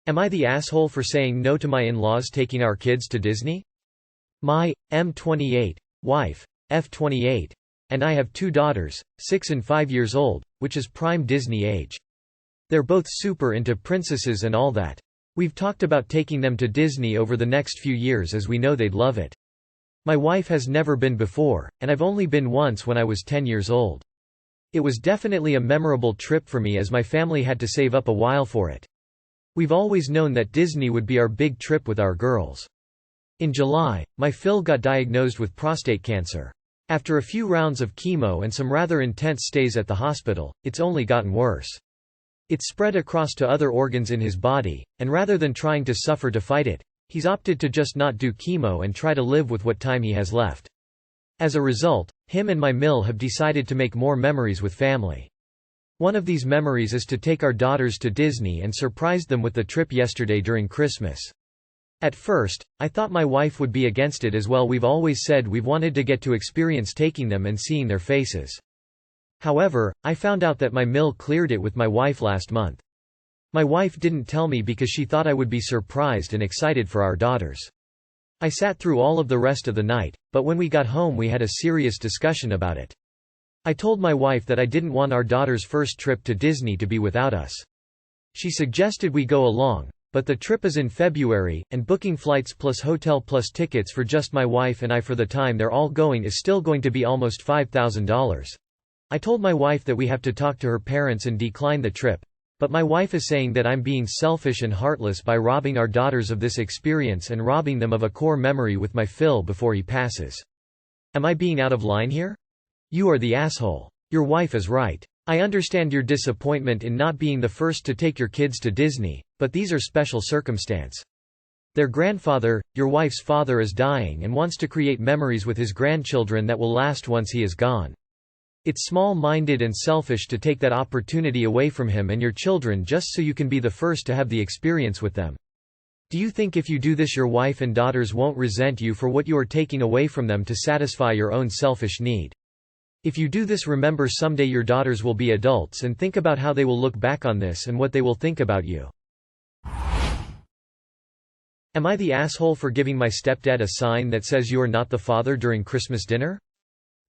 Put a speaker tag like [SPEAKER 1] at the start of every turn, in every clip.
[SPEAKER 1] Am I the asshole for saying no to my in-laws taking our kids to Disney? My M28 wife, F28, and I have 2 daughters, 6 and 5 years old, which is prime Disney age. They're both super into princesses and all that. We've talked about taking them to Disney over the next few years as we know they'd love it. My wife has never been before, and I've only been once when I was 10 years old. It was definitely a memorable trip for me as my family had to save up a while for it. We've always known that Disney would be our big trip with our girls. In July, my Phil got diagnosed with prostate cancer. After a few rounds of chemo and some rather intense stays at the hospital, it's only gotten worse. It's spread across to other organs in his body, and rather than trying to suffer to fight it, he's opted to just not do chemo and try to live with what time he has left. As a result, him and my Mill have decided to make more memories with family. One of these memories is to take our daughters to Disney and surprised them with the trip yesterday during Christmas. At first, I thought my wife would be against it as well. We've always said we've wanted to get to experience taking them and seeing their faces. However, I found out that my Mill cleared it with my wife last month. My wife didn't tell me because she thought I would be surprised and excited for our daughters. I sat through all of the rest of the night, but when we got home we had a serious discussion about it. I told my wife that I didn't want our daughter's first trip to Disney to be without us. She suggested we go along, but the trip is in February, and booking flights plus hotel plus tickets for just my wife and I for the time they're all going is still going to be almost $5,000. I told my wife that we have to talk to her parents and decline the trip, but my wife is saying that I'm being selfish and heartless by robbing our daughters of this experience and robbing them of a core memory with my Phil before he passes. Am I being out of line here? You are the asshole. Your wife is right. I understand your disappointment in not being the first to take your kids to Disney, but these are special circumstance. Their grandfather, your wife's father, is dying and wants to create memories with his grandchildren that will last once he is gone. It's small-minded and selfish to take that opportunity away from him and your children just so you can be the first to have the experience with them. Do you think if you do this your wife and daughters won't resent you for what you are taking away from them to satisfy your own selfish need? If you do this, remember someday your daughters will be adults and think about how they will look back on this and what they will think about you. Am I the asshole for giving my stepdad a sign that says you are not the father during Christmas dinner?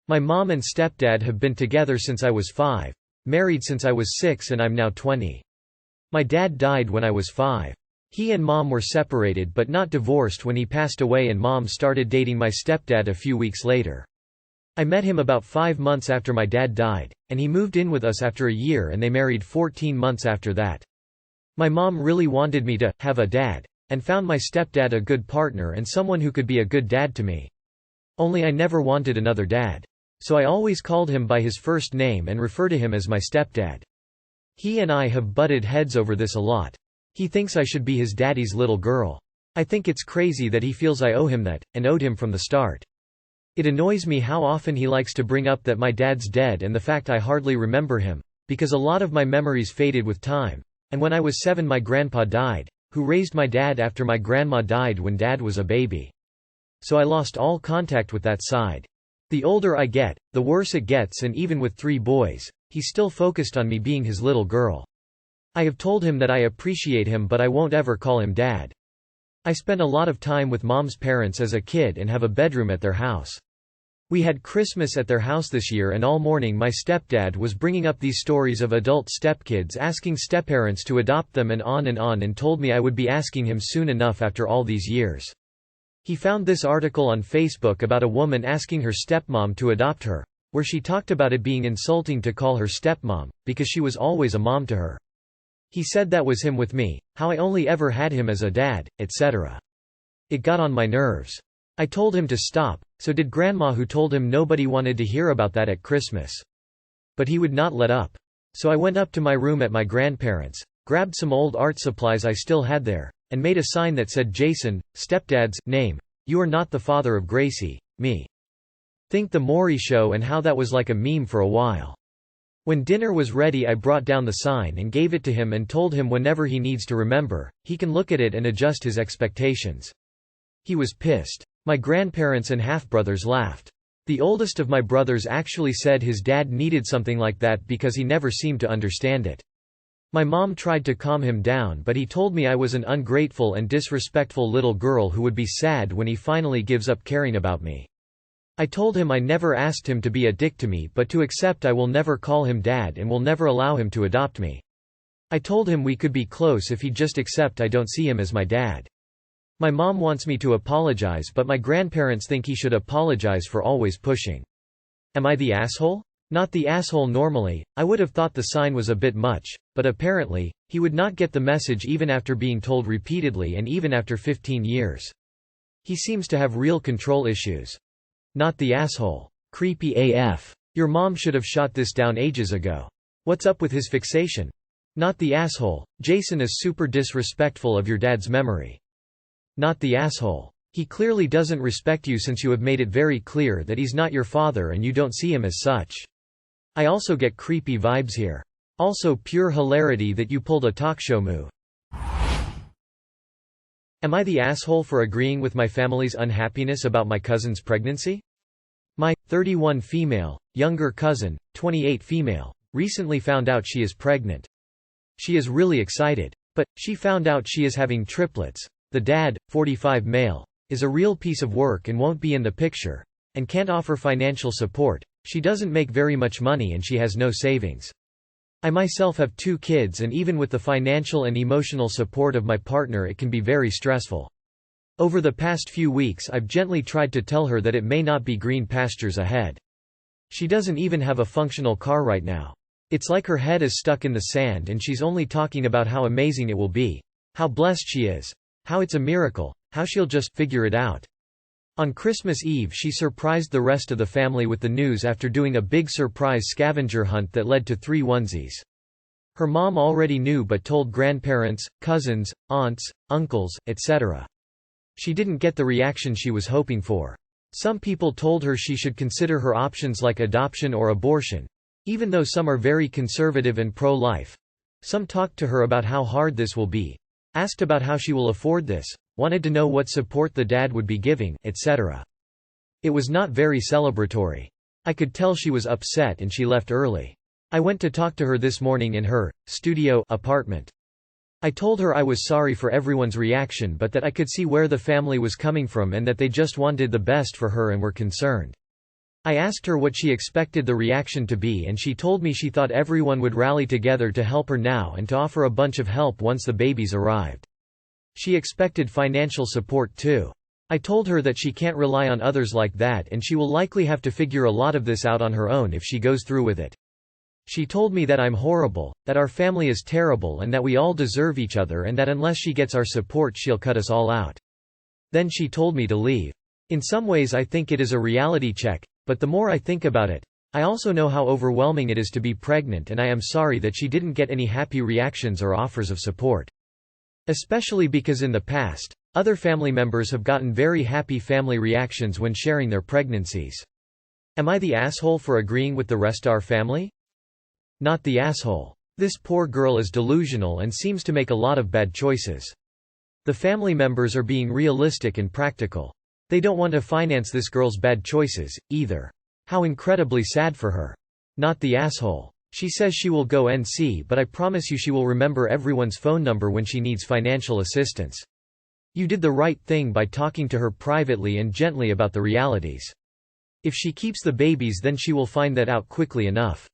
[SPEAKER 1] My mom and stepdad have been together since I was 5, married since I was 6 and I'm now 20. My dad died when I was 5. He and mom were separated but not divorced when he passed away and mom started dating my stepdad a few weeks later. I met him about 5 months after my dad died, and he moved in with us after a year and they married 14 months after that. My mom really wanted me to have a dad, and found my stepdad a good partner and someone who could be a good dad to me. Only I never wanted another dad. So I always called him by his first name and refer to him as my stepdad. He and I have butted heads over this a lot. He thinks I should be his daddy's little girl. I think it's crazy that he feels I owe him that, and owed him from the start. It annoys me how often he likes to bring up that my dad's dead and the fact I hardly remember him, because a lot of my memories faded with time, and when I was 7 my grandpa died, who raised my dad after my grandma died when dad was a baby. So I lost all contact with that side. The older I get, the worse it gets, and even with 3 boys, he's still focused on me being his little girl. I have told him that I appreciate him but I won't ever call him dad. I spent a lot of time with mom's parents as a kid and have a bedroom at their house. We had Christmas at their house this year and all morning my stepdad was bringing up these stories of adult stepkids asking stepparents to adopt them and told me I would be asking him soon enough after all these years. He found this article on Facebook about a woman asking her stepmom to adopt her, where she talked about it being insulting to call her stepmom, because she was always a mom to her. He said that was him with me, how I only ever had him as a dad, etc. It got on my nerves. I told him to stop, so did grandma, who told him nobody wanted to hear about that at Christmas. But he would not let up. So I went up to my room at my grandparents', grabbed some old art supplies I still had there, and made a sign that said Jason, stepdad's name. You are not the father of Gracie, me. Think the Maury show and how that was like a meme for a while. When dinner was ready I brought down the sign and gave it to him and told him whenever he needs to remember, he can look at it and adjust his expectations. He was pissed. My grandparents and half-brothers laughed. The oldest of my brothers actually said his dad needed something like that because he never seemed to understand it. My mom tried to calm him down, but he told me I was an ungrateful and disrespectful little girl who would be sad when he finally gives up caring about me. I told him I never asked him to be a dick to me, but to accept I will never call him dad and will never allow him to adopt me. I told him we could be close if he'd just accept I don't see him as my dad. My mom wants me to apologize, but my grandparents think he should apologize for always pushing. Am I the asshole? Not the asshole normally. I would have thought the sign was a bit much, but apparently, he would not get the message even after being told repeatedly and even after 15 years. He seems to have real control issues. Not the asshole. Creepy AF. Your mom should have shot this down ages ago. What's up with his fixation? Not the asshole. Jason is super disrespectful of your dad's memory. Not the asshole. He clearly doesn't respect you since you have made it very clear that he's not your father and you don't see him as such. I also get creepy vibes here. Also pure hilarity that you pulled a talk show move. Am I the asshole for agreeing with my family's unhappiness about my cousin's pregnancy? My 31 female, younger cousin, 28 female, recently found out she is pregnant. She is really excited. But she found out she is having triplets. The dad, 45 male, is a real piece of work and won't be in the picture, and can't offer financial support. She doesn't make very much money and she has no savings. I myself have 2 kids, and even with the financial and emotional support of my partner it can be very stressful. Over the past few weeks I've gently tried to tell her that it may not be green pastures ahead. She doesn't even have a functional car right now. It's like her head is stuck in the sand and she's only talking about how amazing it will be, how blessed she is, how it's a miracle, how she'll just figure it out. On Christmas Eve she surprised the rest of the family with the news after doing a big surprise scavenger hunt that led to 3 onesies. Her mom already knew but told grandparents, cousins, aunts, uncles, etc. She didn't get the reaction she was hoping for. Some people told her she should consider her options like adoption or abortion, even though some are very conservative and pro-life. Some talked to her about how hard this will be, asked about how she will afford this, wanted to know what support the dad would be giving, etc. It was not very celebratory. I could tell she was upset and she left early. I went to talk to her this morning in her studio apartment. I told her I was sorry for everyone's reaction but that I could see where the family was coming from and that they just wanted the best for her and were concerned. I asked her what she expected the reaction to be and she told me she thought everyone would rally together to help her now and to offer a bunch of help once the babies arrived. She expected financial support too. I told her that she can't rely on others like that and she will likely have to figure a lot of this out on her own if she goes through with it. She told me that I'm horrible, that our family is terrible and that we all deserve each other and that unless she gets our support she'll cut us all out. Then she told me to leave. In some ways I think it is a reality check, but the more I think about it, I also know how overwhelming it is to be pregnant and I am sorry that she didn't get any happy reactions or offers of support. Especially because in the past, other family members have gotten very happy family reactions when sharing their pregnancies. Am I the asshole for agreeing with the rest of our family? Not the asshole. This poor girl is delusional and seems to make a lot of bad choices. The family members are being realistic and practical. They don't want to finance this girl's bad choices, either. How incredibly sad for her. Not the asshole. She says she will go and see, but I promise you she will remember everyone's phone number when she needs financial assistance. You did the right thing by talking to her privately and gently about the realities. If she keeps the babies then she will find that out quickly enough.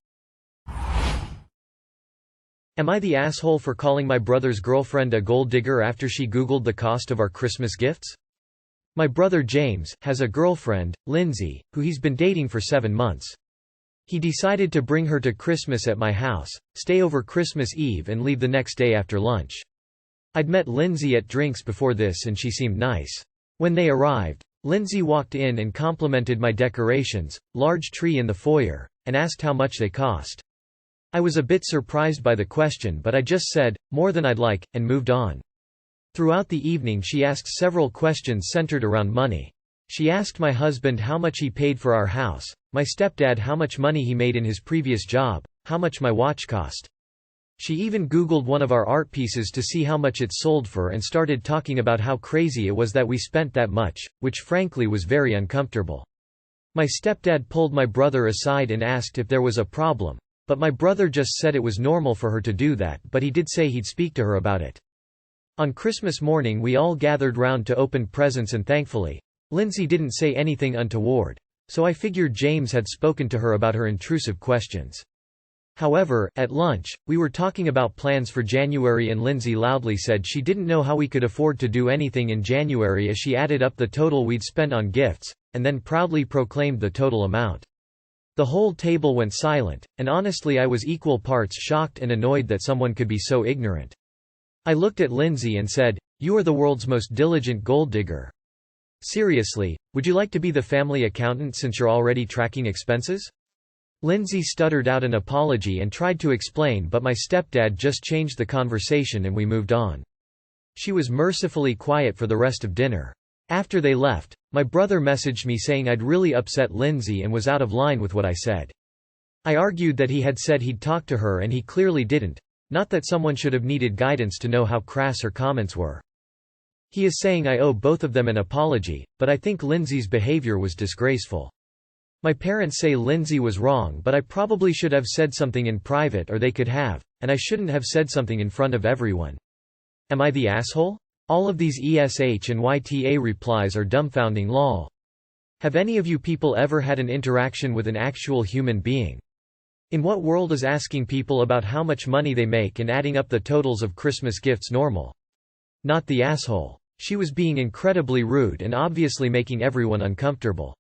[SPEAKER 1] Am I the asshole for calling my brother's girlfriend a gold digger after she Googled the cost of our Christmas gifts? My brother James has a girlfriend, Lindsay, who he's been dating for 7 months. He decided to bring her to Christmas at my house, stay over Christmas Eve and leave the next day after lunch. I'd met Lindsay at drinks before this and she seemed nice. When they arrived, Lindsay walked in and complimented my decorations, large tree in the foyer, and asked how much they cost. I was a bit surprised by the question but I just said, more than I'd like, and moved on. Throughout the evening she asked several questions centered around money. She asked my husband how much he paid for our house, my stepdad how much money he made in his previous job, how much my watch cost. She even Googled one of our art pieces to see how much it sold for and started talking about how crazy it was that we spent that much, which frankly was very uncomfortable. My stepdad pulled my brother aside and asked if there was a problem, But my brother just said it was normal for her to do that, but he did say he'd speak to her about it. On Christmas morning we all gathered round to open presents and thankfully, Lindsay didn't say anything untoward, so I figured James had spoken to her about her intrusive questions. However, at lunch, we were talking about plans for January and Lindsay loudly said she didn't know how we could afford to do anything in January as she added up the total we'd spent on gifts, and then proudly proclaimed the total amount. The whole table went silent, and honestly I was equal parts shocked and annoyed that someone could be so ignorant. I looked at Lindsay and said, "You are the world's most diligent gold digger. Seriously, would you like to be the family accountant since you're already tracking expenses?" Lindsay stuttered out an apology and tried to explain, but my stepdad just changed the conversation and we moved on. She was mercifully quiet for the rest of dinner. After they left, my brother messaged me saying I'd really upset Lindsay and was out of line with what I said. I argued that he had said he'd talk to her and he clearly didn't, not that someone should have needed guidance to know how crass her comments were. He is saying I owe both of them an apology, but I think Lindsay's behavior was disgraceful. My parents say Lindsay was wrong, but I probably should have said something in private or they could have, and I shouldn't have said something in front of everyone. Am I the asshole? All of these ESH and YTA replies are dumbfounding lol. Have any of you people ever had an interaction with an actual human being? In what world is asking people about how much money they make and adding up the totals of Christmas gifts normal? Not the asshole. She was being incredibly rude and obviously making everyone uncomfortable.